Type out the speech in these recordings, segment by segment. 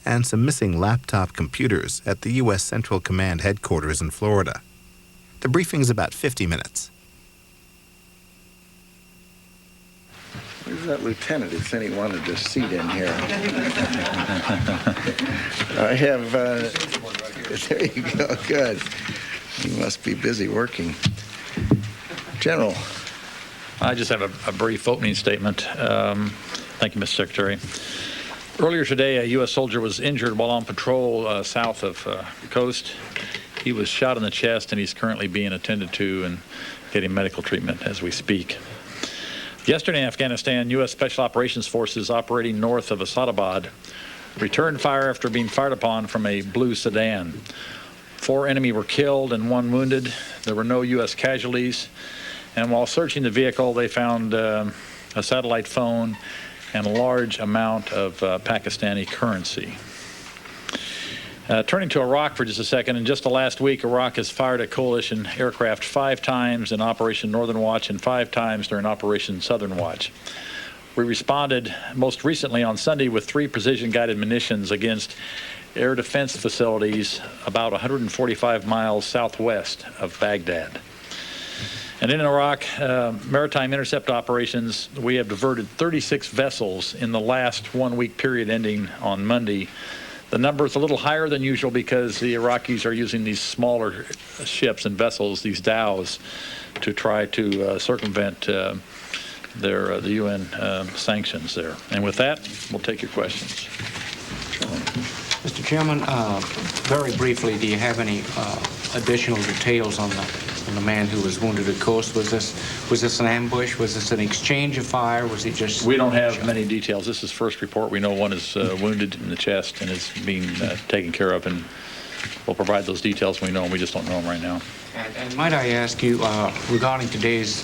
and some missing laptop computers at the U.S. Central Command headquarters in Florida. The briefing's about 50 minutes. Where's that lieutenant who said he wanted a seat in here? I have, there you go, good. He must be busy working. General. I just have a brief opening statement. Thank you, Mr. Secretary. Earlier today, a U.S. soldier was injured while on patrol south of the coast. He was shot in the chest, and he's currently being attended to and getting medical treatment as we speak. Yesterday in Afghanistan, U.S. Special Operations Forces operating north of Asadabad returned fire after being fired upon from a blue sedan. 4 enemy were killed and 1 wounded. There were no U.S. casualties. And while searching the vehicle, they found a satellite phone and a large amount of Pakistani currency. Turning to Iraq for just a second, in just the last week, Iraq has fired at coalition aircraft 5 times in Operation Northern Watch and 5 times during Operation Southern Watch. We responded most recently on Sunday with 3 precision-guided munitions against air defense facilities about 145 miles southwest of Baghdad. And in Iraq, maritime intercept operations, we have diverted 36 vessels in the last 1-week period ending on Monday. The number is a little higher than usual because the Iraqis are using these smaller ships and vessels, these dhows, to try to circumvent the UN sanctions there. And with that, we'll take your questions. Mr. Chairman, very briefly, do you have any additional details on the man who was wounded at coast? Was this an ambush? Was this an exchange of fire? Was he just... We don't have many details. This is first report. We know one is wounded in the chest and is being taken care of, and we'll provide those details when we know them. We just don't know them right now. And might I ask you, regarding today's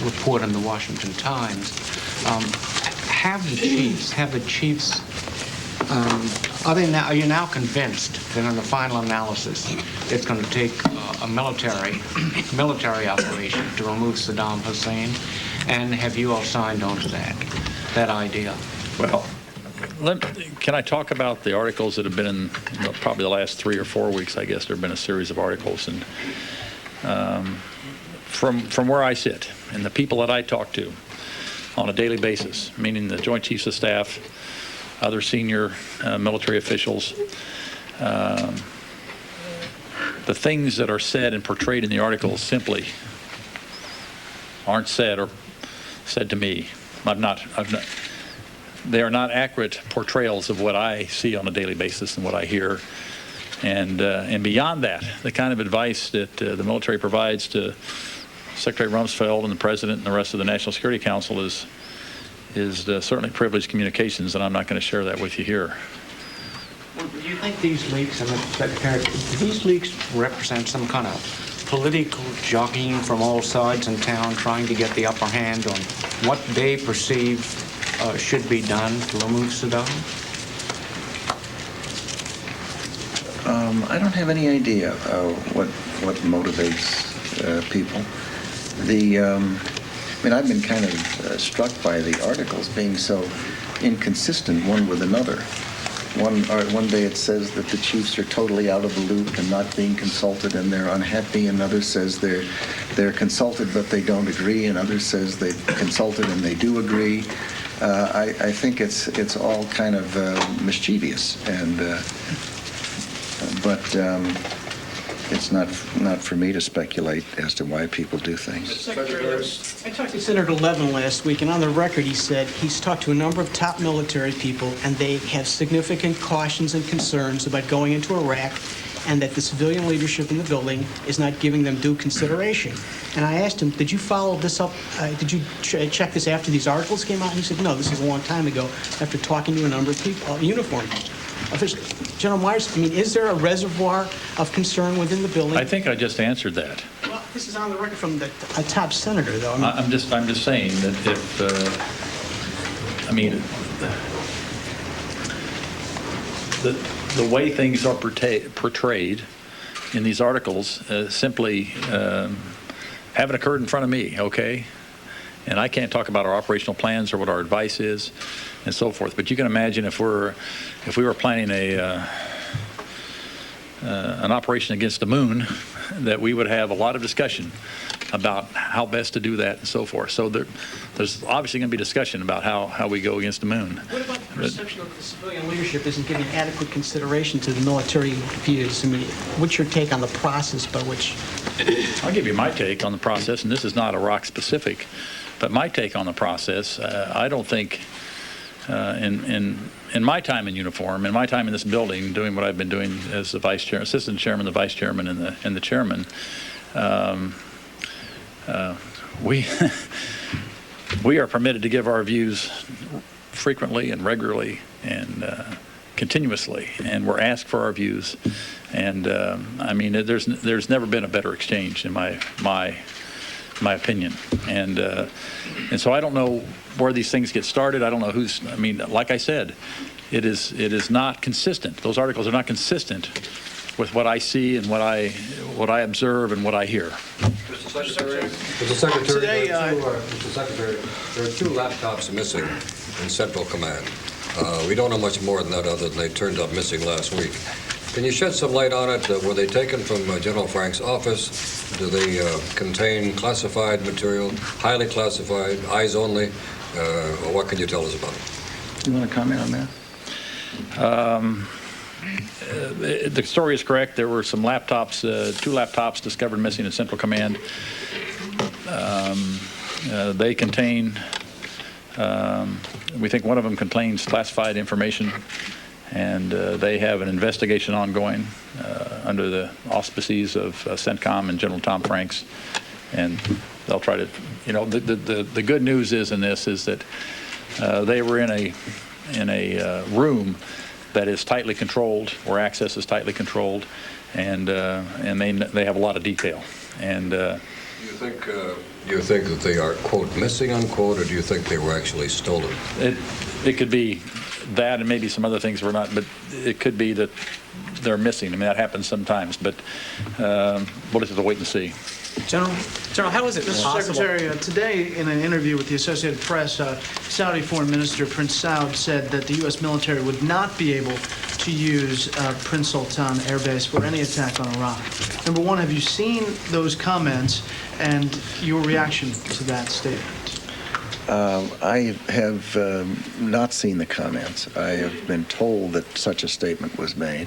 report in the Washington Times, have the chiefs are you now convinced that in the final analysis it's going to take a military operation to remove Saddam Hussein? And have you all signed on to that idea? Well, can I talk about the articles that have been in probably the last 3 or 4 weeks? I guess there have been a series of articles, and from where I sit and the people that I talk to on a daily basis, meaning the Joint Chiefs of Staff, other senior military officials, the things that are said and portrayed in the articles simply aren't said or said to me. They are not accurate portrayals of what I see on a daily basis and what I hear. And beyond that, the kind of advice that the military provides to Secretary Rumsfeld and the President and the rest of the National Security Council is certainly privileged communications, and I'm not going to share that with you here. Well, do you think these leaks, and Secretary, do these leaks represent some kind of political jockeying from all sides in town, trying to get the upper hand on what they perceive should be done to remove Saddam? I don't have any idea what motivates people. I've been kind of struck by the articles being so inconsistent one with another. One day it says that the chiefs are totally out of the loop and not being consulted and they're unhappy, and others says they're consulted but they don't agree, and others says they've consulted and they do agree. I think it's all kind of mischievous, and but it's not for me to speculate as to why people do things. Secretary, I talked to Senator Levin last week, and on the record he said he's talked to a number of top military people, and they have significant cautions and concerns about going into Iraq, and that the civilian leadership in the building is not giving them due consideration. And I asked him, did you follow this up? Did you check this after these articles came out? And he said, no, this is a long time ago, after talking to a number of people, uniformed officials. General Myers, is there a reservoir of concern within the building? I think I just answered that. Well, this is on the record from a top senator, though. I'm just saying that if the way things are portrayed in these articles simply haven't occurred in front of me, okay? And I can't talk about our operational plans or what our advice is and so forth. But you can imagine if we were planning an operation against the moon, that we would have a lot of discussion about how best to do that and so forth. So there's obviously going to be discussion about how we go against the moon. What about the perception that the civilian leadership isn't giving adequate consideration to the military views? I mean, what's your take on the process by which? I'll give you my take on the process, and this is not Iraq specific, but my take on the process, I don't think in my time in uniform, in my time in this building, doing what I've been doing as the vice chair, assistant chairman, the vice chairman, and the chairman, we are permitted to give our views frequently and regularly and continuously, and we're asked for our views. And I mean, there's never been a better exchange in my opinion. And so I don't know where these things get started. I don't know who's. I mean, like I said, it is not consistent. Those articles are not consistent with what I see and what I observe and what I hear. Mr. Secretary, Today, Mr. Secretary, there are 2 laptops missing in Central Command. We don't know much more than that other than they turned up missing last week. Can you shed some light on it? Were they taken from General Frank's office? Do they contain classified material, highly classified, eyes only? Or what can you tell us about it? You want to comment on that? The story is correct. There were some laptops, 2 laptops discovered missing in Central Command. They contain, we think one of them contains classified information, and they have an investigation ongoing under the auspices of CENTCOM and General Tom Franks, and they'll try to, the good news is in this is that they were in a room that is tightly controlled, where access is tightly controlled, and they have a lot of detail. And do you think that they are, quote, missing, unquote, or do you think they were actually stolen? It could be that, and maybe some other things were not, but it could be that they're missing. I mean, that happens sometimes, but we'll just have to wait and see. General, how is it Mr. possible? Secretary, today in an interview with the Associated Press, Saudi Foreign Minister Prince Saud said that the U.S. military would not be able to use Prince Sultan Air Base for any attack on Iraq. Number one, have you seen those comments and your reaction to that statement? I have not seen the comments. I have been told that such a statement was made.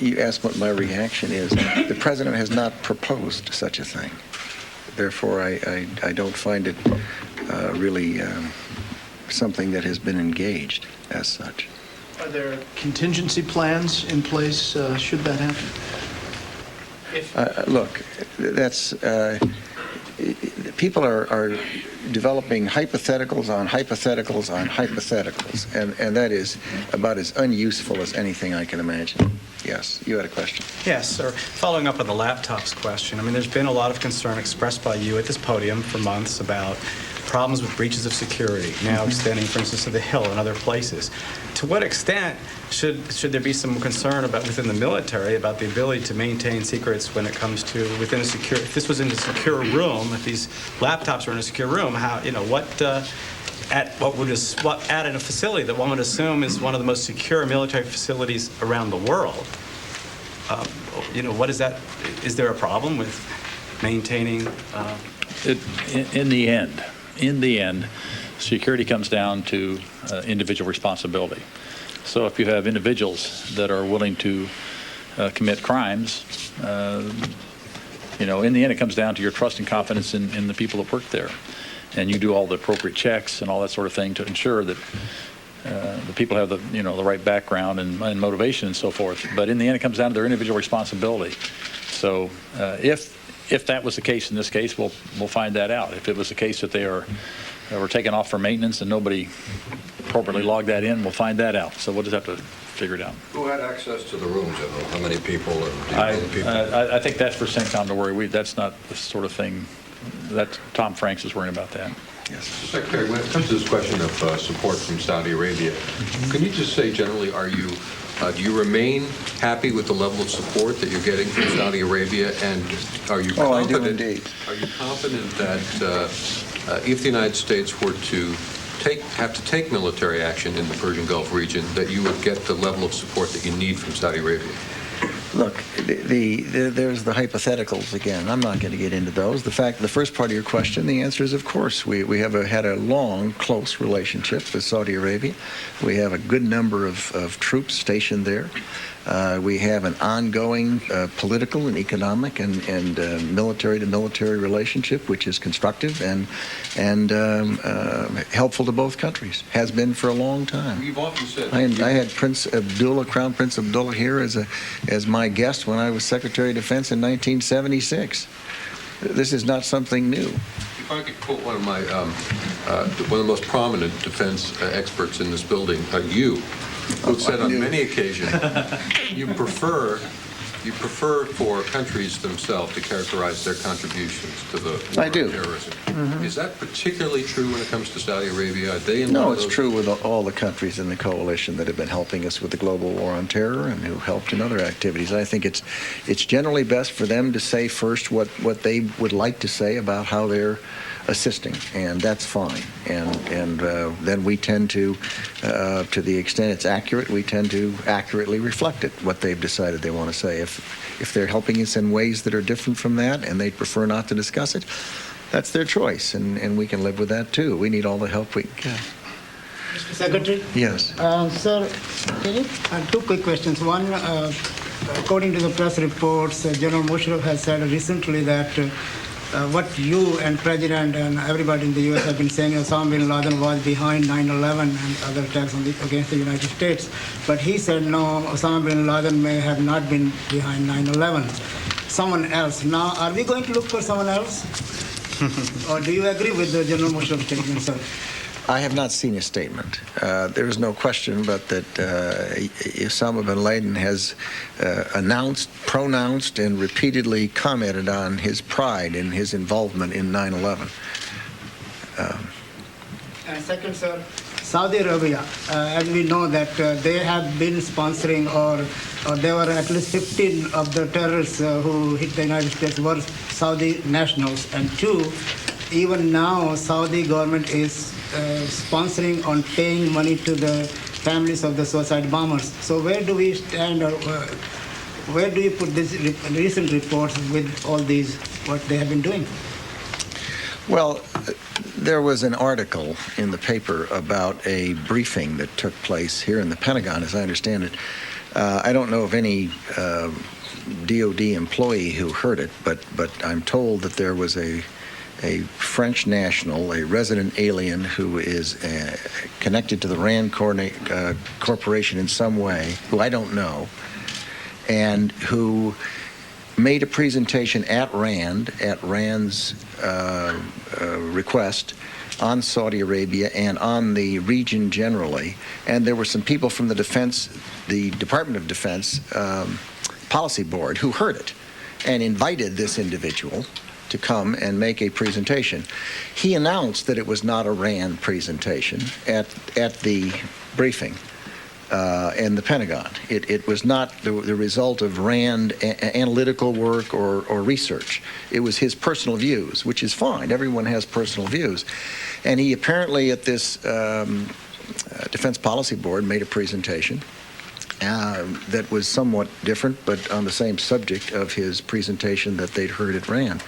You asked what my reaction is. The president has not proposed such a thing. Therefore, I don't find it really something that has been engaged as such. Are there contingency plans in place should that happen? Look, that's people are developing hypotheticals on hypotheticals on hypotheticals, and that is about as unuseful as anything I can imagine. Yes, you had a question. Yes, sir. Following up on the laptops question, I mean, there's been a lot of concern expressed by you at this podium for months about problems with breaches of security, now extending, for instance, to the Hill and other places. To what extent should there be some concern about within the military about the ability to maintain secrets when it comes to within a secure? If this was in a secure room, if these laptops were in a secure room, how at a facility that one would assume is one of the most secure military facilities around the world, what is that? Is there a problem with maintaining? In the end, security comes down to individual responsibility. So if you have individuals that are willing to commit crimes, in the end it comes down to your trust and confidence in the people that work there. And you do all the appropriate checks and all that sort of thing to ensure that the people have the right background and motivation and so forth. But in the end, it comes down to their individual responsibility. So if that was the case in this case, we'll find that out. If it was the case that they were taken off for maintenance and nobody appropriately logged that in, we'll find that out. So we'll just have to figure it out. Who had access to the rooms? How many people? And I think that's for CENTCOM to worry. That's not the sort of thing. That Tom Franks is worrying about that. Yes. Secretary, when it comes to this question of support from Saudi Arabia, can you just say generally, are you Do you remain happy with the level of support that you're getting from Saudi Arabia, and are you Oh, I do confident? indeed. Are you confident that if the United States were to have to take military action in the Persian Gulf region, that you would get the level of support that you need from Saudi Arabia? Look, there's the hypotheticals again. I'm not going to get into those. The first part of your question, the answer is of course. We have had a long, close relationship with Saudi Arabia. We have a good number of troops stationed there. We have an ongoing political and economic and military-to-military relationship, which is constructive and helpful to both countries. Has been for a long time. You've often said I had Crown Prince Abdullah here as my guest when I was Secretary of Defense in 1976. This is not something new. If I could quote one of the most prominent defense experts in this building, you, who said on many occasions you prefer for countries themselves to characterize their contributions to the war on terrorism. Mm-hmm. Is that particularly true when it comes to Saudi Arabia? Are they in No, it's true with all the countries in the coalition that have been helping us with the global war on terror and who helped in other activities. I think it's generally best for them to say first what they would like to say about how they're assisting, and that's fine. And then we tend to the extent it's accurate, we tend to accurately reflect it, what they've decided they want to say. If they're helping us in ways that are different from that and they prefer not to discuss it, that's their choice, and we can live with that too. We need all the help we can get. Mr. Secretary? Yes. Sir, two quick questions. One, according to the press reports, General Musharraf has said recently that what you and President and everybody in the U.S. have been saying, Osama bin Laden was behind 9/11 and other attacks against the United States. But he said, no, Osama bin Laden may have not been behind 9/11. Someone else. Now, are we going to look for someone else? Or do you agree with the General Musharraf's statement, sir? I have not seen a statement. There is no question but that Osama bin Laden has pronounced, and repeatedly commented on his pride in his involvement in 9/11. And second, sir, Saudi Arabia, as we know that they have been sponsoring or there were at least 15 of the terrorists who hit the United States were Saudi nationals. And two, even now Saudi government is sponsoring on paying money to the families of the suicide bombers. So where do we stand, or where do you put these recent reports with all these, what they have been doing? Well, there was an article in the paper about a briefing that took place here in the Pentagon, as I understand it. I don't know of any DOD employee who heard it, but I'm told that there was a French national, a resident alien who is connected to the RAND Corporation in some way, who I don't know, and who made a presentation at RAND's request, on Saudi Arabia and on the region generally. And there were some people from the Department of Defense Policy Board who heard it and invited this individual to come and make a presentation. He announced that it was not a RAND presentation at the briefing in the Pentagon. It was not the result of RAND analytical work or research. It was his personal views, which is fine. Everyone has personal views. And he apparently at this Defense Policy Board made a presentation that was somewhat different, but on the same subject of his presentation that they'd heard at RAND.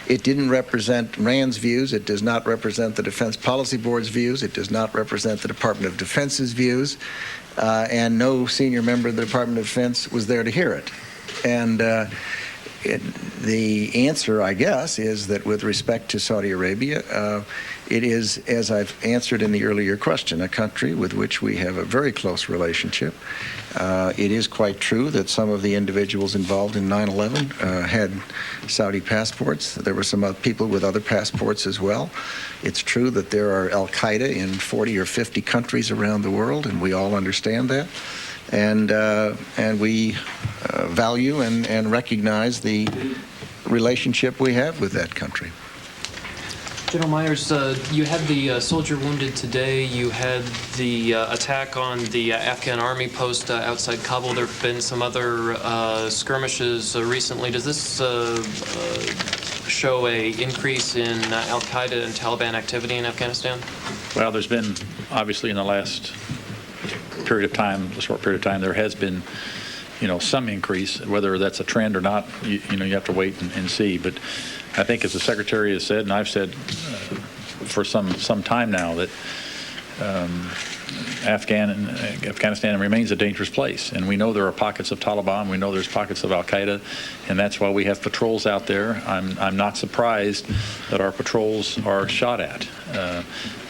It didn't represent RAND's views. It does not represent the Defense Policy Board's views. It does not represent the Department of Defense's views. And no senior member of the Department of Defense was there to hear it. And the answer, I guess, is that with respect to Saudi Arabia, it is, as I've answered in the earlier question, a country with which we have a very close relationship. It is quite true that some of the individuals involved in 9/11 had Saudi passports. There were some other people with other passports as well. It's true that there are al-Qaeda in 40 or 50 countries around the world, and we all understand that. And we value and recognize the relationship we have with that country. General Myers, you had the soldier wounded today. You had the attack on the Afghan army post outside Kabul. There have been some other skirmishes recently. Does this show a increase in al-Qaeda and Taliban activity in Afghanistan? Well, there's been, obviously, in the last period of time, a short period of time, there has been, some increase. Whether that's a trend or not, you have to wait and see. But I think, as the Secretary has said, and I've said for some time now, that Afghanistan remains a dangerous place. And we know there are pockets of Taliban. We know there's pockets of al-Qaeda. And that's why we have patrols out there. I'm not surprised that our patrols are shot at.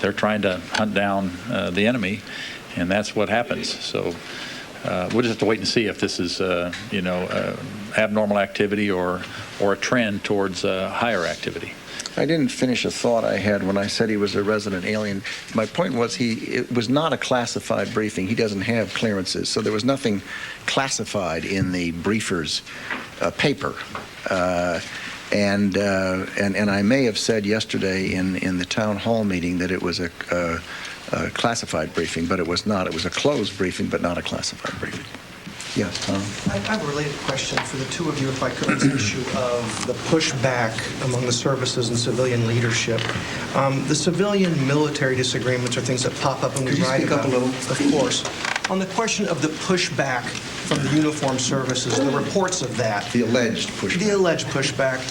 They're trying to hunt down the enemy, and that's what happens. So we'll just have to wait and see if this is, abnormal activity or a trend towards higher activity. I didn't finish a thought I had when I said he was a resident alien. My point was it was not a classified briefing. He doesn't have clearances, so there was nothing classified in the briefer's paper. And I may have said yesterday in the town hall meeting that it was a classified briefing, but it was not. It was a closed briefing, but not a classified briefing. Yes, Tom? I have a related question for the two of you, if I could, on this issue of the pushback among the services and civilian leadership. The civilian-military disagreements are things that pop up and we write about. Could you speak up a little? Of course. On the question of the pushback from the uniformed services, the reports of that. The alleged pushback. The alleged pushback.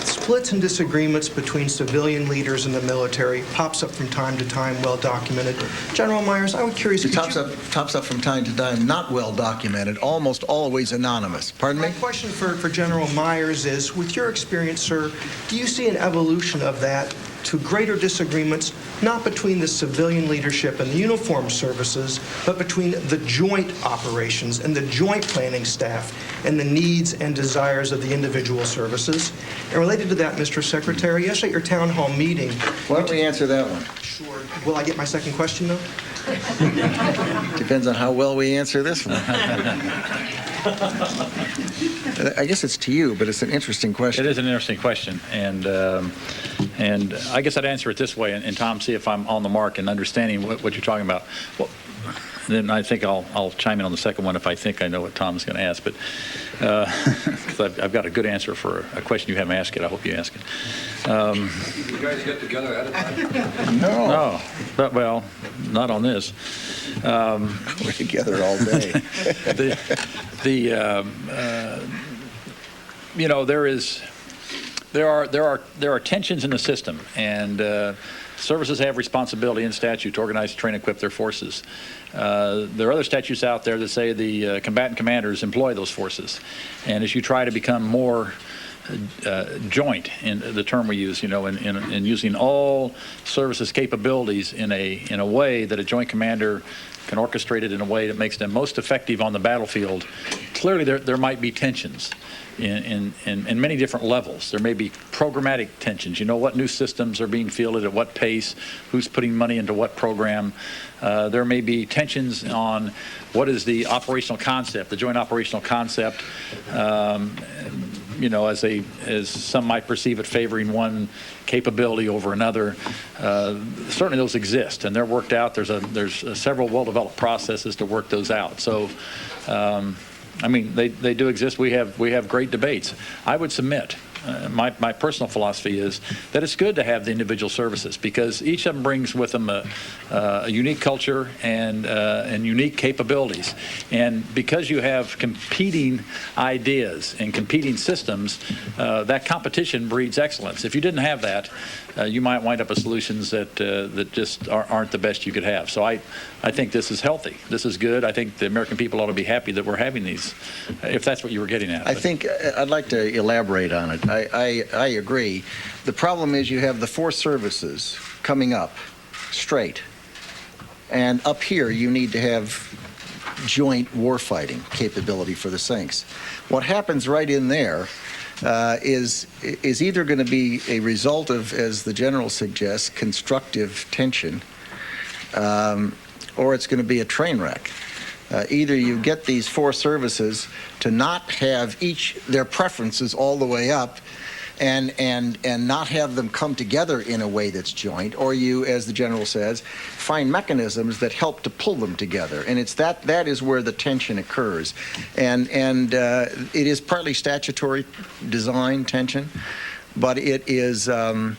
Splits and disagreements between civilian leaders and the military pops up from time to time, well documented. General Myers, I was curious. It tops up from time to time, not well documented, almost always anonymous. Pardon me? My question for General Myers is, with your experience, sir, do you see an evolution of that to greater disagreements, not between the civilian leadership and the uniformed services, but between the joint operations and the joint planning staff and the needs and desires of the individual services? And related to that, Mr. Secretary, yesterday at your town hall meeting... Why don't we answer that one? Sure. Will I get my second question, though? Depends on how well we answer this one. I guess it's to you, but it's an interesting question. It is an interesting question, and I guess I'd answer it this way, and Tom, see if I'm on the mark in understanding what you're talking about. Well, then I think I'll chime in on the second one if I think I know what Tom's going to ask, but because I've got a good answer for a question you haven't asked it. I hope you ask it. You guys get together ahead of time? No. But, well, not on this. We're together all day. There are tensions in the system, and services have responsibility in statute to organize, train, and equip their forces. There are other statutes out there that say the combatant commanders employ those forces, and as you try to become more joint, in the term we use, in using all services capabilities in a way that a joint commander can orchestrate it in a way that makes them most effective on the battlefield. Clearly, there might be tensions in many different levels. There may be programmatic tensions. What new systems are being fielded at what pace, who's putting money into what program. There may be tensions on what is the operational concept, the joint operational concept. As some might perceive it, favoring one capability over another. Certainly those exist, and they're worked out. There's several well-developed processes to work those out. So, they do exist. We have great debates. I would submit, my personal philosophy is that it's good to have the individual services because each of them brings with them a unique culture and unique capabilities. And because you have competing ideas and competing systems, that competition breeds excellence. If you didn't have that, you might wind up with solutions that just aren't the best you could have. So I think this is healthy. This is good. I think the American people ought to be happy that we're having these, if that's what you were getting at. I think I'd like to elaborate on it. I agree. The problem is you have the four services coming up straight. And up here, you need to have joint warfighting capability for the Sinks. What happens right in there is either going to be a result of, as the general suggests, constructive tension, or it's going to be a train wreck. Either you get these four services to not have each their preferences all the way up, and not have them come together in a way that's joint, or you, as the general says, find mechanisms that help to pull them together. And it's that is where the tension occurs. And it is partly statutory design tension, but it is the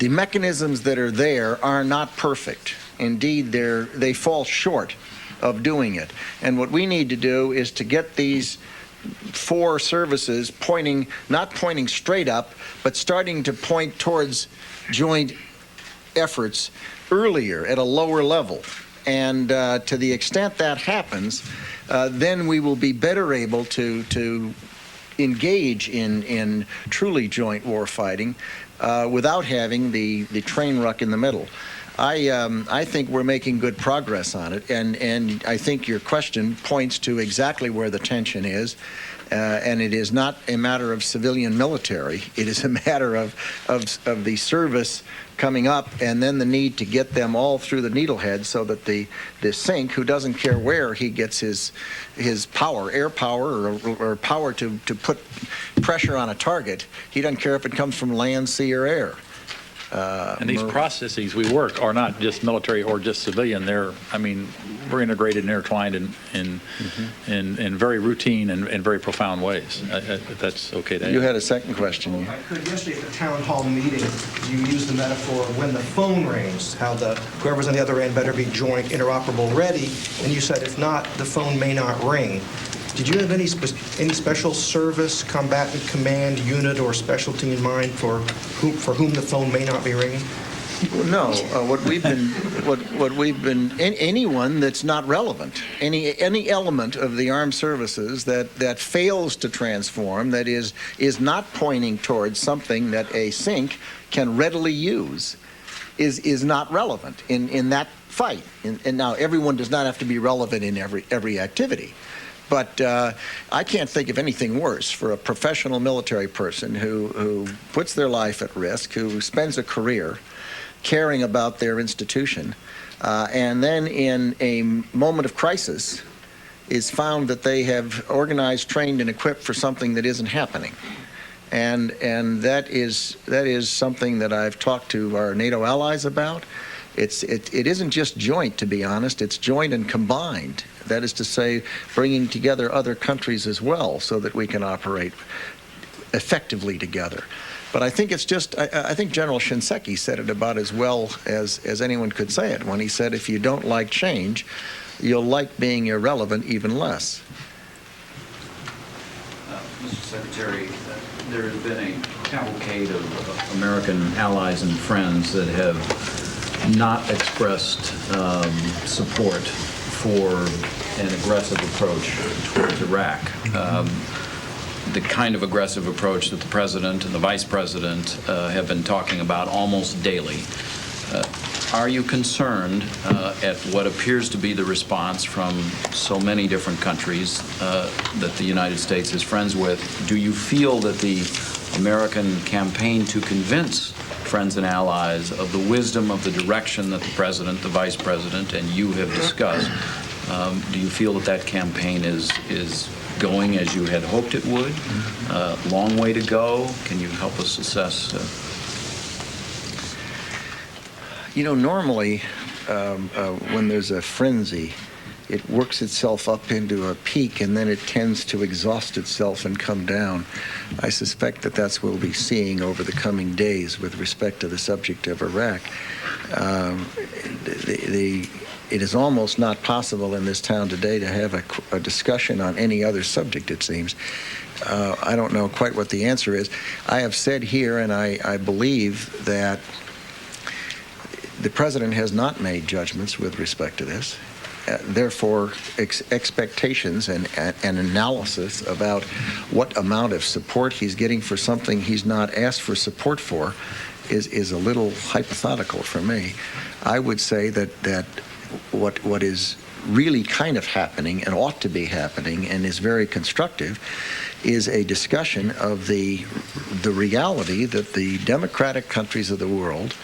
mechanisms that are there are not perfect. Indeed, they fall short of doing it. And what we need to do is to get these 4 services not pointing straight up, but starting to point towards joint efforts earlier at a lower level. And to the extent that happens, then we will be better able to engage in truly joint war fighting without having the train wreck in the middle. I think we're making good progress on it, and I think your question points to exactly where the tension is, and it is not a matter of civilian military. It is a matter of the service coming up, and then the need to get them all through the needlehead so that the sink, who doesn't care where he gets his power, air power or power to put pressure on a target, he doesn't care if it comes from land, sea, or air. And these processes we work are not just military or just civilian. We're integrated and intertwined in very routine and very profound ways. If that's okay to add. You had a second question. I could, yesterday at the town hall meeting, you used the metaphor of when the phone rings, how whoever's on the other end better be joint, interoperable, ready, and you said if not, the phone may not ring. Did you have any special service, combatant command unit, or specialty in mind for whom the phone may not be ringing? No. What we've been anyone that's not relevant, any element of the armed services that fails to transform, that is not pointing towards something that a sink can readily use, is not relevant in that fight. And now everyone does not have to be relevant in every activity. But I can't think of anything worse for a professional military person who puts their life at risk, who spends a career caring about their institution, and then in a moment of crisis is found that they have organized, trained, and equipped for something that isn't happening. And that is something that I've talked to our NATO allies about. It isn't just joint, to be honest. It's joint and combined. That is to say, bringing together other countries as well so that we can operate effectively together. But I think it's just, I think General Shinseki said it about as well as anyone could say it when he said, if you don't like change, you'll like being irrelevant even less. Mr. Secretary, there has been a cavalcade of American allies and friends that have not expressed support for an aggressive approach towards Iraq. The kind of aggressive approach that the President and the Vice President have been talking about almost daily. Are you concerned at what appears to be the response from so many different countries that the United States is friends with? Do you feel that the American campaign to convince friends and allies of the wisdom of the direction that the President, the Vice President, and you have discussed, do you feel that campaign is going as you had hoped it would? Long way to go? Can you help us assess? Normally, when there's a frenzy, it works itself up into a peak, and then it tends to exhaust itself and come down. I suspect that that's what we'll be seeing over the coming days with respect to the subject of Iraq. It is almost not possible in this town today to have a discussion on any other subject, it seems. I don't know quite what the answer is. I have said here, and I believe that the President has not made judgments with respect to this. Therefore, expectations and analysis about what amount of support he's getting for something he's not asked for support for is a little hypothetical for me. I would say that what is really kind of happening and ought to be happening and is very constructive is a discussion of the reality that the democratic countries of the world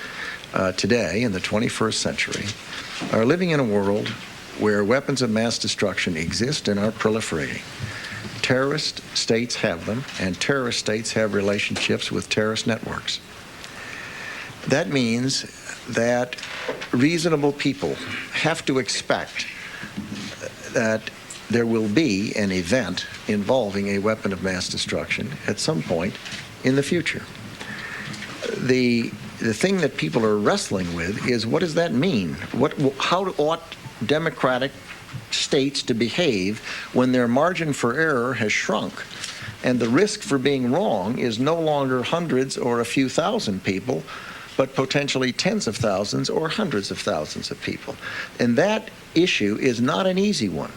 today in the 21st century are living in a world where weapons of mass destruction exist and are proliferating. Terrorist states have them, and terrorist states have relationships with terrorist networks. That means that reasonable people have to expect that there will be an event involving a weapon of mass destruction at some point in the future. The thing that people are wrestling with is, what does that mean? How ought democratic states to behave when their margin for error has shrunk and the risk for being wrong is no longer hundreds or a few thousand people, but potentially tens of thousands or hundreds of thousands of people? And that issue is not an easy one.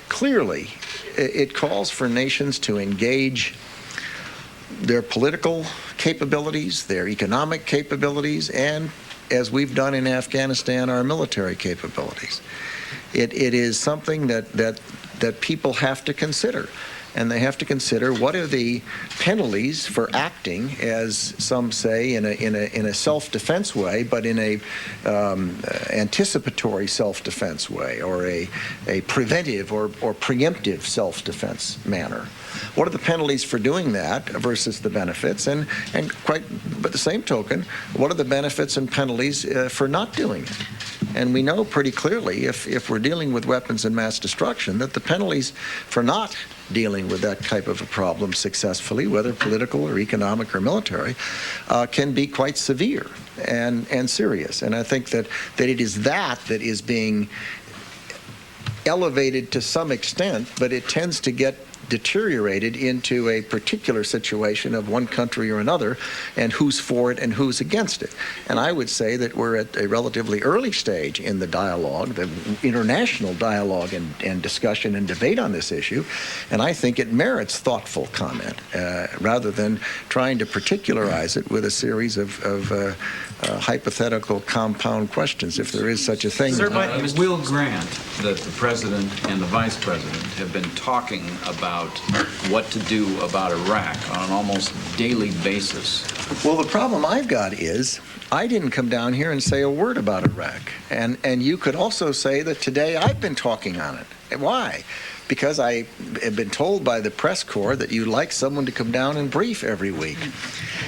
Clearly, it calls for nations to engage their political capabilities, their economic capabilities, and, as we've done in Afghanistan, our military capabilities. It is something that people have to consider. And they have to consider, what are the penalties for acting, as some say, in a self-defense way, but in a anticipatory self-defense way, or a preventive or preemptive self-defense manner. What are the penalties for doing that versus the benefits? And quite, by the same token, what are the benefits and penalties for not doing it? And we know pretty clearly, if we're dealing with weapons of mass destruction, that the penalties for not dealing with that type of a problem successfully, whether political or economic or military, can be quite severe and serious. And I think that it is that is being elevated to some extent, but it tends to get deteriorated into a particular situation of one country or another, and who's for it and who's against it. And I would say that we're at a relatively early stage in the dialogue, the international dialogue and discussion and debate on this issue, and I think it merits thoughtful comment rather than trying to particularize it with a series of hypothetical compound questions, if there is such a thing. We'll grant that the President and the Vice President have been talking about what to do about Iraq on an almost daily basis. Well, the problem I've got is I didn't come down here and say a word about Iraq. And you could also say that today I've been talking on it. Why? Because I have been told by the press corps that you like someone to come down and brief every week.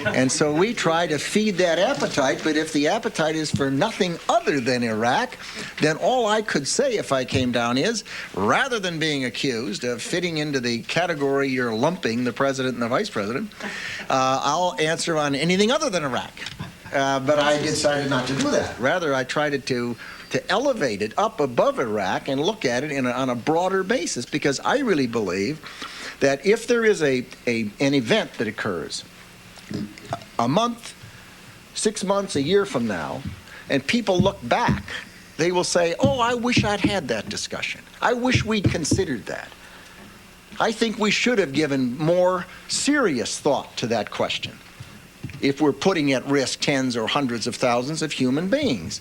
And so we try to feed that appetite, but if the appetite is for nothing other than Iraq, then all I could say if I came down is, rather than being accused of fitting into the category you're lumping the President and the Vice President, I'll answer on anything other than Iraq. But I decided not to do that. Rather, I tried to elevate it up above Iraq and look at it on a broader basis, because I really believe that if there is an event that occurs a month, 6 months, a year from now, and people look back, they will say, oh, I wish I'd had that discussion. I wish we'd considered that. I think we should have given more serious thought to that question if we're putting at risk tens or hundreds of thousands of human beings.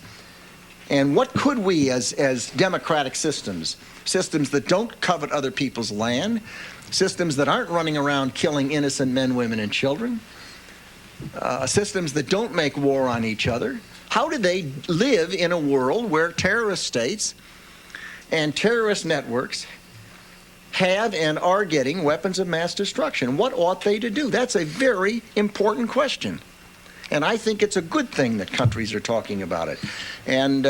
And what could we, as democratic systems that don't covet other people's land, systems that aren't running around killing innocent men, women, and children, systems that don't make war on each other, how do they live in a world where terrorist states and terrorist networks have and are getting weapons of mass destruction? What ought they to do? That's a very important question. And I think it's a good thing that countries are talking about it. And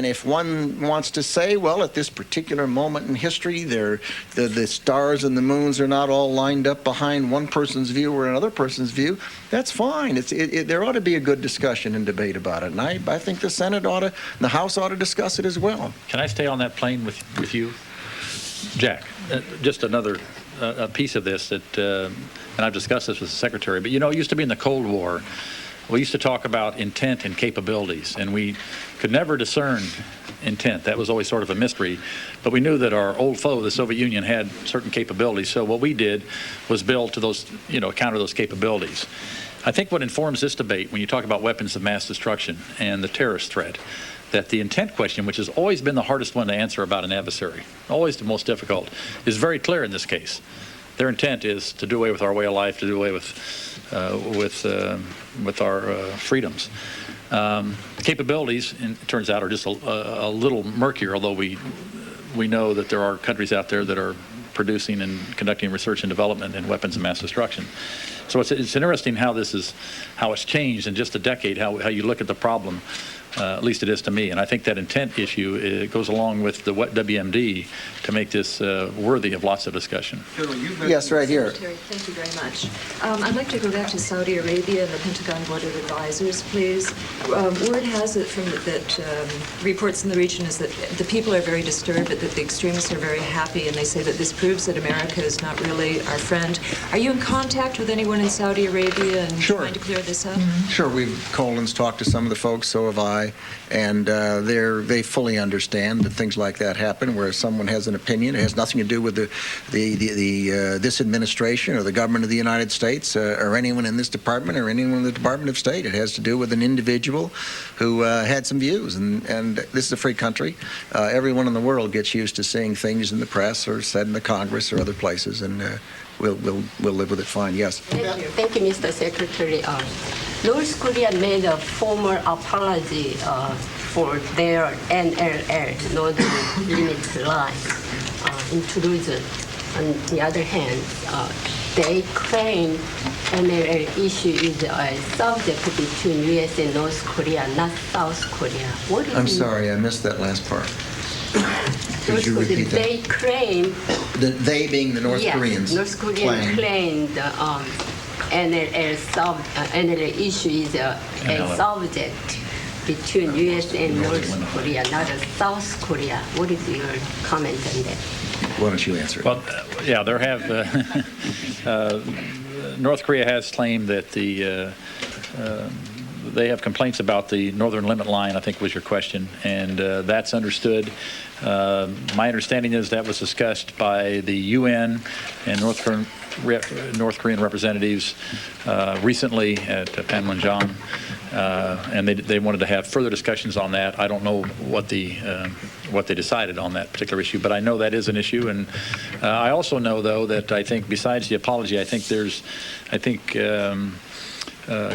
if one wants to say, well, at this particular moment in history, the stars and the moons are not all lined up behind one person's view or another person's view, that's fine. There ought to be a good discussion and debate about it. And I think the Senate ought to, and the House ought to discuss it as well. Can I stay on that plane with you, Jack? Just another piece of this that, and I've discussed this with the Secretary, but it used to be in the Cold War, we used to talk about intent and capabilities, and we could never discern intent. That was always sort of a mystery, but we knew that our old foe, the Soviet Union, had certain capabilities, so what we did was build to those, counter those capabilities. I think what informs this debate, when you talk about weapons of mass destruction and the terrorist threat, that the intent question, which has always been the hardest one to answer about an adversary, always the most difficult, is very clear in this case. Their intent is to do away with our way of life, to do away with our freedoms. Capabilities, it turns out, are just a little murkier, although we know that there are countries out there that are producing and conducting research and development in weapons of mass destruction. So it's interesting how it's changed in just a decade, how you look at the problem. At least it is to me. And I think that intent issue goes along with the WMD to make this worthy of lots of discussion. Yes, right here. Secretary, thank you very much. I'd like to go back to Saudi Arabia and the Pentagon Board of Advisors, please. Word has it from reports in the region is that the people are very disturbed, but that the extremists are very happy, and they say that this proves that America is not really our friend. Are you in contact with anyone in Saudi Arabia and trying to clear this up? Sure, Colin's talked to some of the folks, so have I, and they fully understand that things like that happen, where someone has an opinion. It has nothing to do with this administration or the government of the United States or anyone in this department or anyone in the Department of State. It has to do with an individual who had some views, and this is a free country. Everyone in the world gets used to seeing things in the press or said in the Congress or other places, and we'll live with it fine. Yes. Thank you, Mr. Secretary. North Korea made a formal apology for their NLL, Northern Limit Line, intrusion. On the other hand, they claim NLL issue is a subject between U.S. and North Korea, not South Korea. I'm sorry, I missed that last part. Could you repeat that? They claim... They being the North Koreans. North Koreans claim the NLL issue is a subject between U.S. and North Korea, not South Korea. What is your comment on that? Why don't you answer it? Well, yeah, there have... North Korea has claimed that they have complaints about the northern limit line, I think was your question, and that's understood. My understanding is that was discussed by the UN and North Korean representatives recently at Panmunjom, and they wanted to have further discussions on that. I don't know what they decided on that particular issue, but I know that is an issue, and I also know, though, that I think besides the apology, I think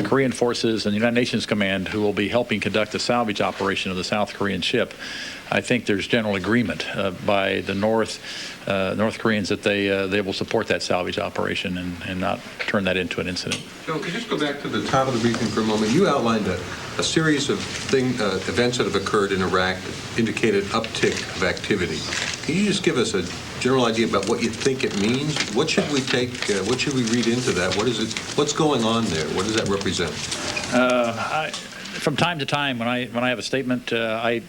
Korean forces and the United Nations Command, who will be helping conduct the salvage operation of the South Korean ship, I think there's general agreement by the North Koreans that they will support that salvage operation and not turn that into an incident. So, could you just go back to the top of the briefing for a moment? You outlined a series of events that have occurred in Iraq that indicated uptick of activity. Can you just give us a general idea about what you think it means? What should we take? What should we read into that? What is it? What's going on there? What does that represent? From time to time, when I have a statement, I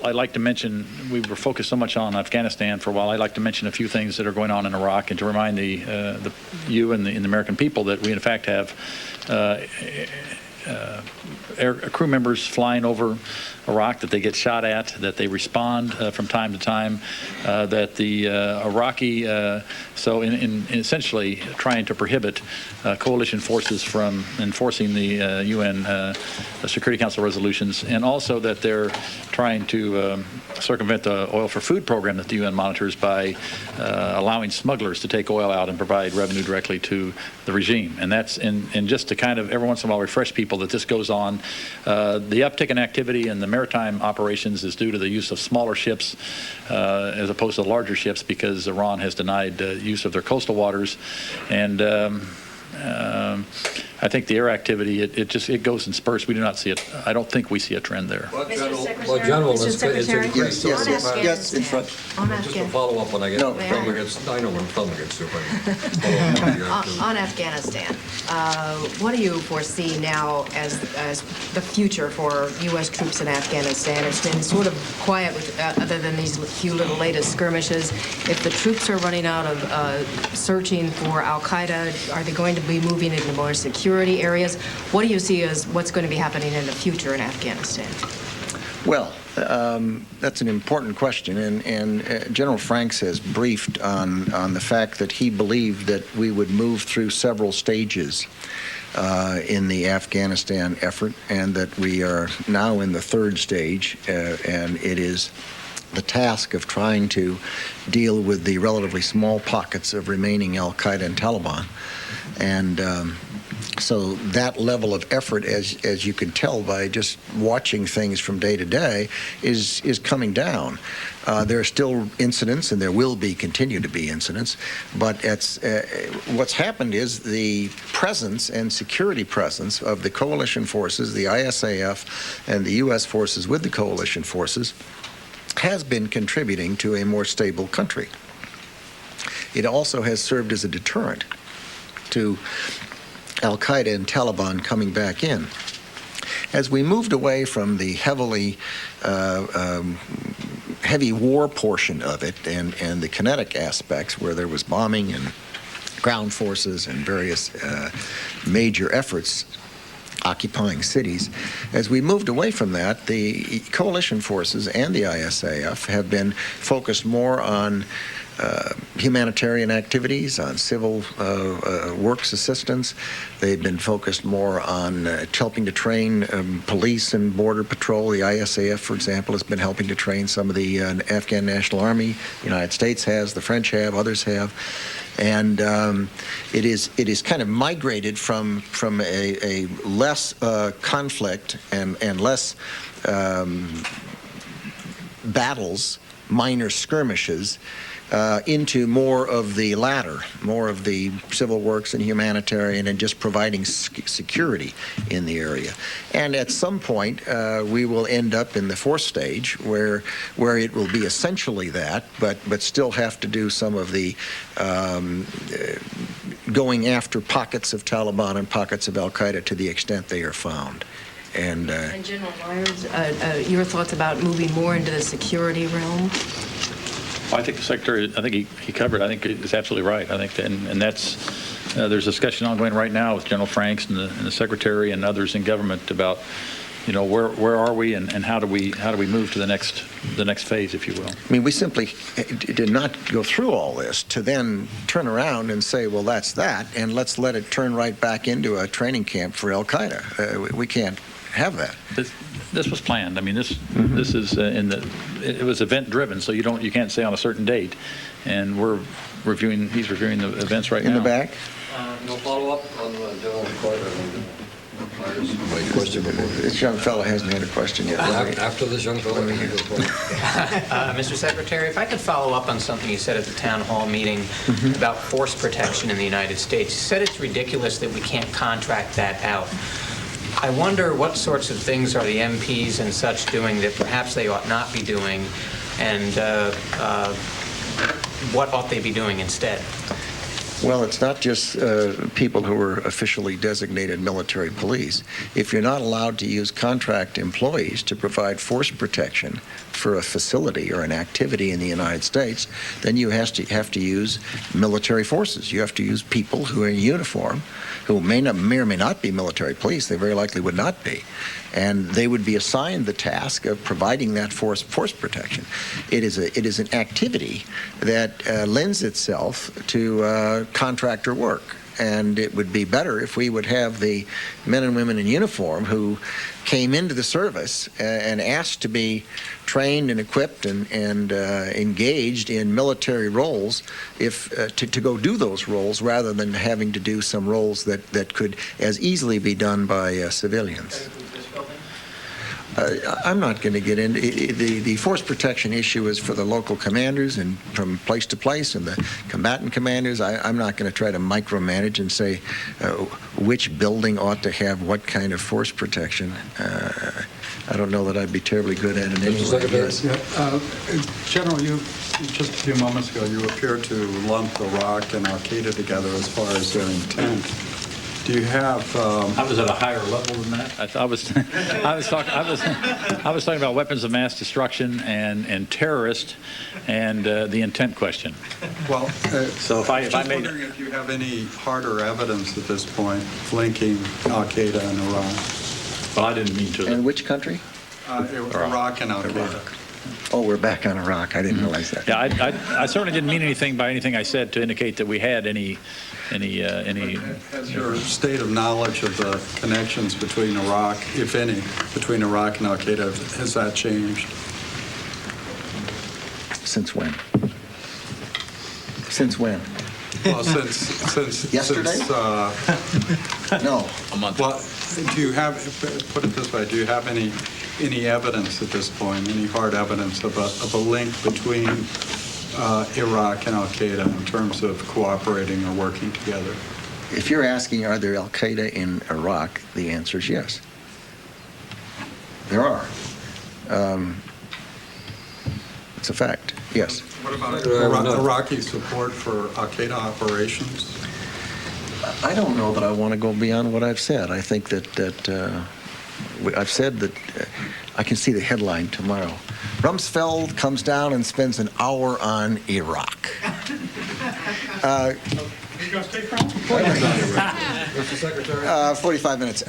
like to mention, we were focused so much on Afghanistan for a while. I like to mention a few things that are going on in Iraq and to remind you and the American people that we in fact have crew members flying over Iraq, that they get shot at, that they respond from time to time, that the Iraqi, so in essentially trying to prohibit coalition forces from enforcing the UN Security Council resolutions, and also that they're trying to circumvent the oil for food program that the UN monitors by allowing smugglers to take oil out and provide revenue directly to the regime. And that's, and just to kind of every once in a while refresh people that this goes on. The uptick in activity in the maritime operations is due to the use of smaller ships as opposed to larger ships, because Iran has denied use of their coastal waters. And I think the air activity, it goes in spurts. We do not see it. I don't think we see a trend there. Mr. Secretary? Yes, in front. Just to follow up when I get No, I know when Plum gets to On Afghanistan, what do you foresee now as the future for U.S. troops in Afghanistan? It's been sort of quiet, other than these few little latest skirmishes. If the troops are running out of searching for al-Qaeda, are they going to be moving into more security areas? What do you see as what's going to be happening in the future in Afghanistan? Well, that's an important question, and General Franks has briefed on the fact that he believed that we would move through several stages in the Afghanistan effort, and that we are now in the third stage, and it is the task of trying to deal with the relatively small pockets of remaining al-Qaeda and Taliban. And So that level of effort, as you can tell by just watching things from day to day, is coming down. There are still incidents, and there will continue to be incidents, but what's happened is the presence and security presence of the coalition forces, the ISAF, and the U.S. forces with the coalition forces has been contributing to a more stable country. It also has served as a deterrent to Al-Qaeda and Taliban coming back in. As we moved away from the heavy war portion of it and the kinetic aspects where there was bombing and ground forces and various major efforts occupying cities, as we moved away from that, the coalition forces and the ISAF have been focused more on humanitarian activities, on civil works assistance. They've been focused more on helping to train police and border patrol. The ISAF, for example, has been helping to train some of the Afghan National Army. The United States has, the French have, others have. And it is kind of migrated from a less conflict and less battles, minor skirmishes, into more of the latter, more of the civil works and humanitarian and just providing security in the area. And at some point, we will end up in the fourth stage where it will be essentially that, but still have to do some of the going after pockets of Taliban and pockets of Al-Qaeda to the extent they are found. And General Myers, your thoughts about moving more into the security realm? Well, I think the Secretary, I think he covered, I think it's absolutely right. I think, and that's, there's discussion ongoing right now with General Franks and the Secretary and others in government about, where are we and how do we move to the next phase, if you will. I mean, we simply did not go through all this to then turn around and say, well, that's that, and let's let it turn right back into a training camp for Al-Qaeda. We can't have that. This was planned. I mean, this is it was event driven, so you can't say on a certain date. And he's reviewing the events right now. In the back? No follow-up on General Myers' question before. This young fellow hasn't had a question yet. After this young fellow, Mr. Secretary, if I could follow up on something you said at the town hall meeting about force protection in the United States. You said it's ridiculous that we can't contract that out. I wonder what sorts of things are the MPs and such doing that perhaps they ought not be doing, and what ought they be doing instead? Well, it's not just people who are officially designated military police. If you're not allowed to use contract employees to provide force protection for a facility or an activity in the United States, then you have to use military forces. You have to use people who are in uniform, who may or may not be military police. They very likely would not be. And they would be assigned the task of providing that force protection. It is an activity that lends itself to contractor work. And it would be better if we would have the men and women in uniform who came into the service and asked to be trained and equipped and engaged in military roles to go do those roles rather than having to do some roles that could as easily be done by civilians. I'm not going to get into the force protection issue is for the local commanders and from place to place and the combatant commanders. I'm not going to try to micromanage and say which building ought to have what kind of force protection. I don't know that I'd be terribly good at it anyway. General, just a few moments ago, you appeared to lump Iraq and Al-Qaeda together as far as their intent. Do you have? I was at a higher level than that. I was talking about weapons of mass destruction and terrorist and the intent question. Well, so if I made, wondering if you have any harder evidence at this point linking Al-Qaeda and Iran. Well, I didn't mean to. And which country? Iraq and Al-Qaeda. Oh, we're back on Iraq. I didn't realize that. Yeah, I certainly didn't mean anything by anything I said to indicate that we had any. Has your state of knowledge of the connections between Iraq, if any, between Iraq and Al-Qaeda, has that changed? Since when? Since when? Well, since yesterday. No. A month. Well, do you have, put it this way, do you have any evidence at this point, any hard evidence of a link between Iraq and al-Qaeda in terms of cooperating or working together? If you're asking, are there al-Qaeda in Iraq, the answer is yes. There are. It's a fact, yes. What about Iraqi support for al-Qaeda operations? I don't know that I want to go beyond what I've said. I think that I've said that I can see the headline tomorrow. Rumsfeld comes down and spends an hour on Iraq. You going to stay from? Mr. Secretary? 45 minutes.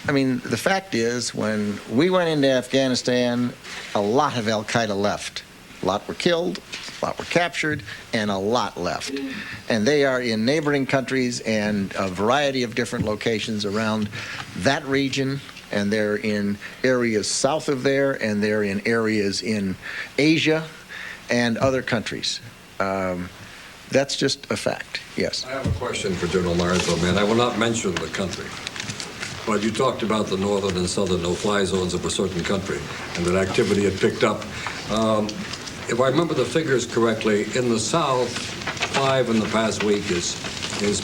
I mean, the fact is, when we went into Afghanistan, a lot of al-Qaeda left. A lot were killed, a lot were captured, and a lot left. And they are in neighboring countries and a variety of different locations around that region, and they're in areas south of there, and they're in areas in Asia and other countries. That's just a fact, yes. I have a question for General Myers, though, man. I will not mention the country. But you talked about the northern and southern no-fly zones of a certain country and that activity had picked up. If I remember the figures correctly, in the South, 5 in the past week is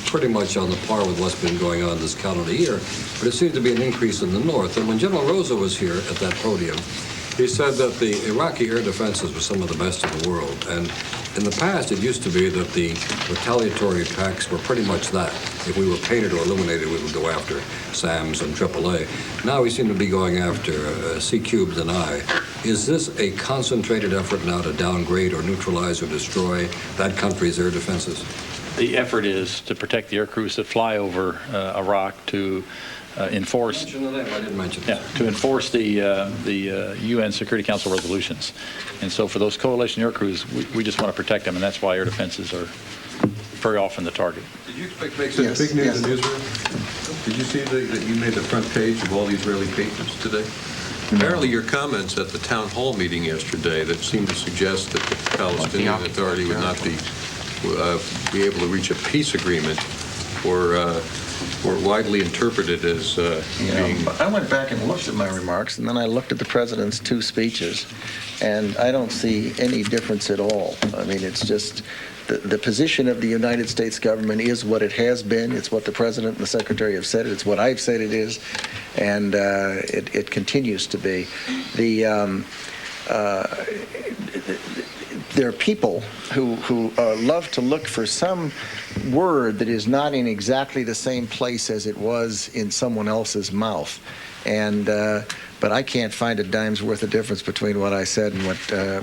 pretty much on the par with what's been going on this calendar year. But it seems to be an increase in the North. And when General Rosa was here at that podium, he said that the Iraqi air defenses were some of the best in the world. And in the past, it used to be that the retaliatory attacks were pretty much that. If we were painted or illuminated, we would go after SAMs and AAA. Now we seem to be going after C cubed and I. Is this a concentrated effort now to downgrade or neutralize or destroy that country's air defenses? The effort is to protect the air crews that fly over Iraq, to enforce. Mention the name. I didn't mention it. Yeah, to enforce the UN Security Council resolutions. And so for those coalition air crews, we just want to protect them, and that's why air defenses are very often the target. Did you expect to make such big news in Israel? Did you see that you made the front page of all the Israeli papers today? Apparently your comments at the town hall meeting yesterday that seemed to suggest that the Palestinian Authority would not be able to reach a peace agreement were widely interpreted as being... I went back and looked at my remarks, and then I looked at the president's 2 speeches, and I don't see any difference at all. I mean, it's just the position of the United States government is what it has been. It's what the president and the secretary have said. It's what I've said it is, and it continues to be. There are people who love to look for some word that is not in exactly the same place as it was in someone else's mouth. And but I can't find a dime's worth of difference between what I said and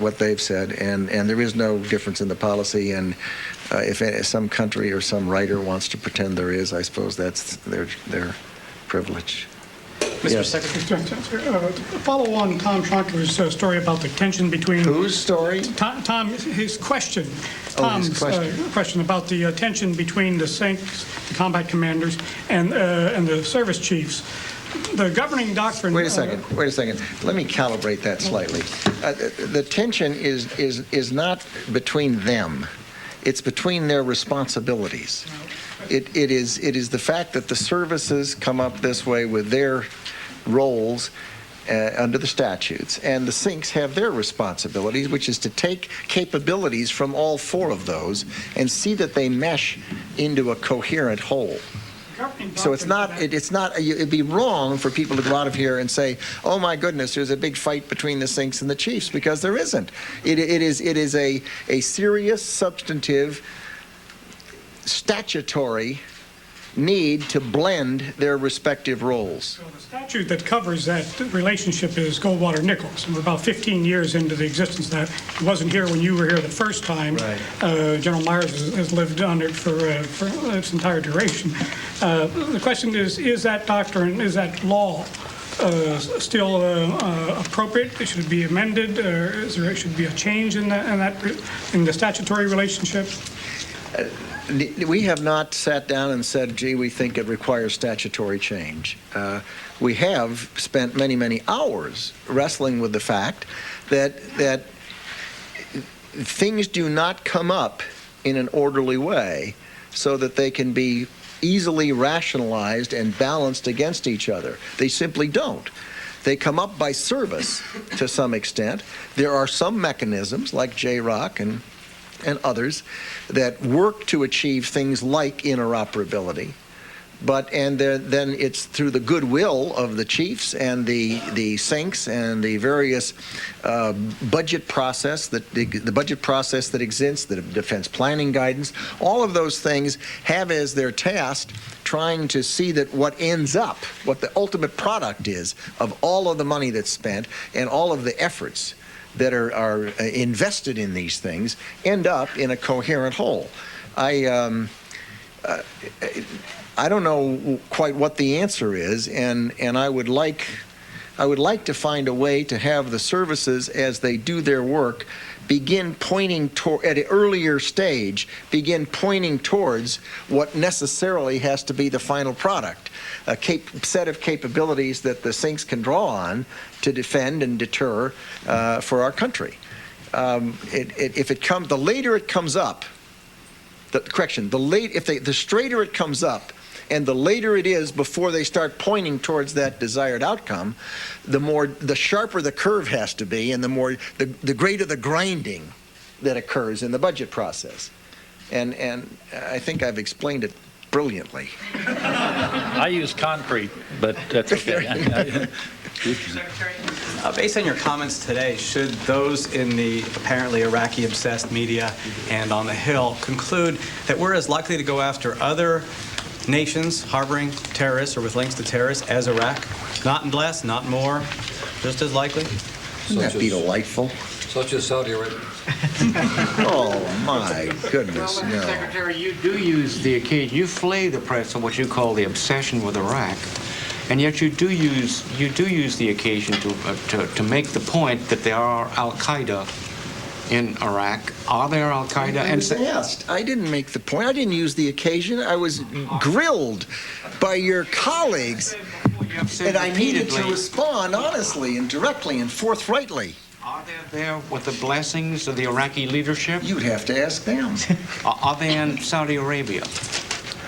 what they've said. And there is no difference in the policy. And if some country or some writer wants to pretend there is, I suppose that's their privilege. Mr. Secretary, follow on Tom Schonker's story about the tension between... Whose story? Tom, his question. Tom's question about the tension between the SINCs, the combat commanders, and the service chiefs. The governing doctrine... Wait a second. Let me calibrate that slightly. The tension is not between them. It's between their responsibilities. It is the fact that the services come up this way with their roles under the statutes, and the SINCs have their responsibilities, which is to take capabilities from all 4 of those and see that they mesh into a coherent whole. So it'd be wrong for people to go out of here and say, oh my goodness, there's a big fight between the SINCs and the chiefs, because there isn't. It is a serious, substantive, statutory need to blend their respective roles. So the statute that covers that relationship is Goldwater-Nichols, and we're about 15 years into the existence of that. It wasn't here when you were here the first time. Right. General Myers has lived under it for its entire duration. The question is that doctrine, is that law still appropriate? Should it be amended, or should be a change in the statutory relationship? We have not sat down and said, gee, we think it requires statutory change. We have spent many, many hours wrestling with the fact that things do not come up in an orderly way so that they can be easily rationalized and balanced against each other. They simply don't. They come up by service to some extent. There are some mechanisms like JROC and others that work to achieve things like interoperability. Then it's through the goodwill of the chiefs and the sinks and the various budget process the budget process that exists, the defense planning guidance. All of those things have as their task trying to see that what ends up, what the ultimate product is of all of the money that's spent and all of the efforts that are invested in these things end up in a coherent whole. I don't know quite what the answer is, and I would like to find a way to have the services, as they do their work, begin pointing at an earlier stage, begin pointing towards what necessarily has to be the final product, a set of capabilities that the sinks can draw on to defend and deter for our country. The later it comes up, the straighter it comes up, and the later it is before they start pointing towards that desired outcome, the sharper the curve has to be, and the greater the grinding that occurs in the budget process. And I think I've explained it brilliantly. I use concrete, but that's okay. Based on your comments today, should those in the apparently Iraqi-obsessed media and on the Hill conclude that we're as likely to go after other nations harboring terrorists or with links to terrorists as Iraq? Not less, not more, just as likely? Wouldn't that be delightful? Such as Saudi Arabia. Oh, my goodness, no. Secretary, you do use the occasion, you flay the press on what you call the obsession with Iraq, and yet you do use the occasion to make the point that there are Al-Qaeda in Iraq. Are there Al-Qaeda? I was asked. I didn't make the point. I didn't use the occasion. I was grilled by your colleagues, and I needed to respond honestly and directly and forthrightly. Are there with the blessings of the Iraqi leadership? You'd have to ask them. Are they in Saudi Arabia?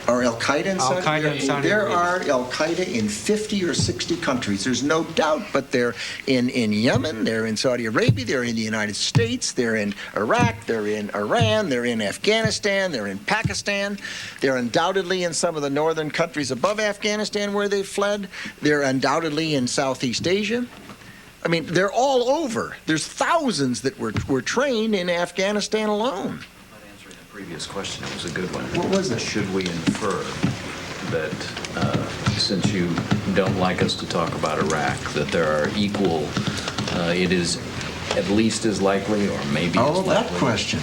Are Al-Qaeda in Saudi Arabia? There are Al-Qaeda in 50 or 60 countries. There's no doubt, but they're in Yemen, they're in Saudi Arabia, they're in the United States, they're in Iraq, they're in Iran, they're in Afghanistan, they're in Pakistan. They're undoubtedly in some of the northern countries above Afghanistan where they've fled. They're undoubtedly in Southeast Asia. I mean, they're all over. There's thousands that were trained in Afghanistan alone. Previous question, it was a good one. What was it? Should we infer that since you don't like us to talk about Iraq, that there are equal, it is at least as likely or maybe as likely? Oh, that question.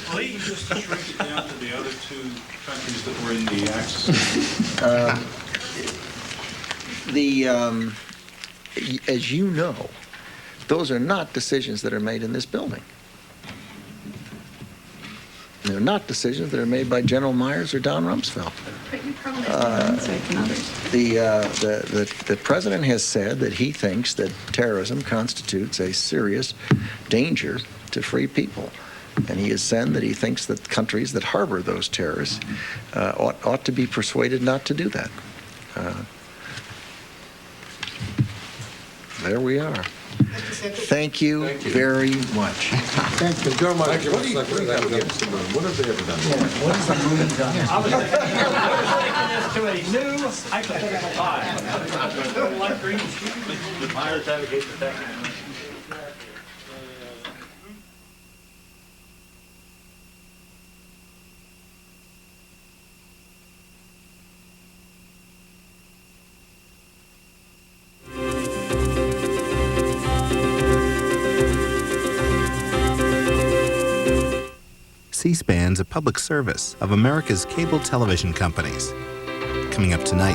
Please just shrink it down to the other two countries that were in the Axis. As you know, those are not decisions that are made in this building. They're not decisions that are made by General Myers or Don Rumsfeld. The president has said that he thinks that terrorism constitutes a serious danger to free people. And he has said that he thinks that countries that harbor those terrorists ought to be persuaded not to do that. There we are. Thank you very much. Thank you. General Myers, what have they ever done? What has the room done? I was to a new hypothetical time. Myers advocates the technical. C-SPAN's a public service of America's cable television companies. Coming up tonight.